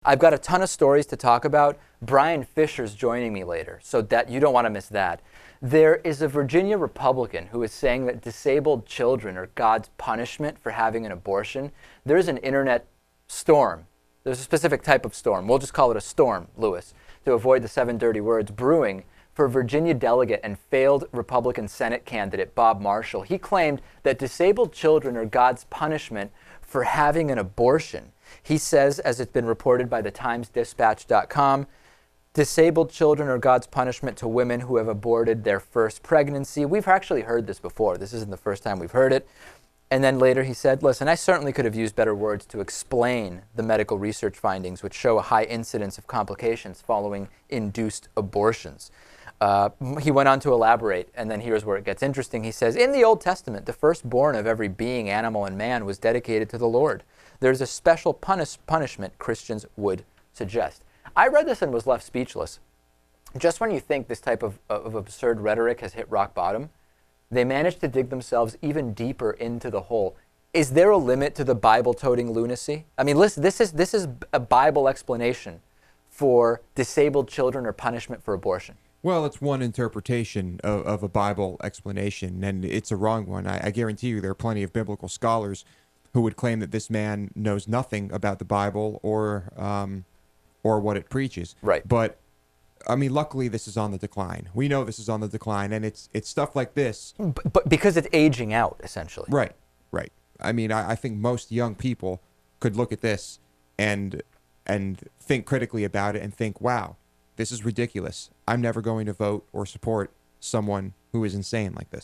I've got a ton of stories to talk about. Brian Fisher's joining me later, so that you don't want to miss that. There is a Virginia Republican who is saying that disabled children are God's punishment for having an abortion. There's an internet storm. There's a specific type of storm. We'll just call it a storm, Lewis, to avoid the 7 dirty words, brewing for Virginia delegate and failed Republican Senate candidate Bob Marshall. He claimed that disabled children are God's punishment for having an abortion. He says, as it's been reported by the TimesDispatch.com, disabled children are God's punishment to women who have aborted their first pregnancy. We've actually heard this before. This isn't the first time we've heard it. And then later he said, listen, I certainly could have used better words to explain the medical research findings, which show a high incidence of complications following induced abortions. He went on to elaborate, and then here's where it gets interesting. He says, in the Old Testament, the firstborn of every being, animal, and man was dedicated to the Lord. There's a special punishment Christians would suggest. I read this and was left speechless. Just when you think this type of absurd rhetoric has hit rock bottom, they manage to dig themselves even deeper into the hole. Is there a limit to the Bible-toting lunacy? I mean, listen, this is a Bible explanation for disabled children or punishment for abortion. Well, it's one interpretation of a Bible explanation, and it's a wrong one. I guarantee you there are plenty of biblical scholars who would claim that this man knows nothing about the Bible or what it preaches. Right. But, I mean, luckily this is on the decline. We know this is on the decline, and it's stuff like this. But because it's aging out, essentially. Right, right. I mean, I think most young people could look at this and think critically about it and think, wow, this is ridiculous. I'm never going to vote or support someone who is insane like this.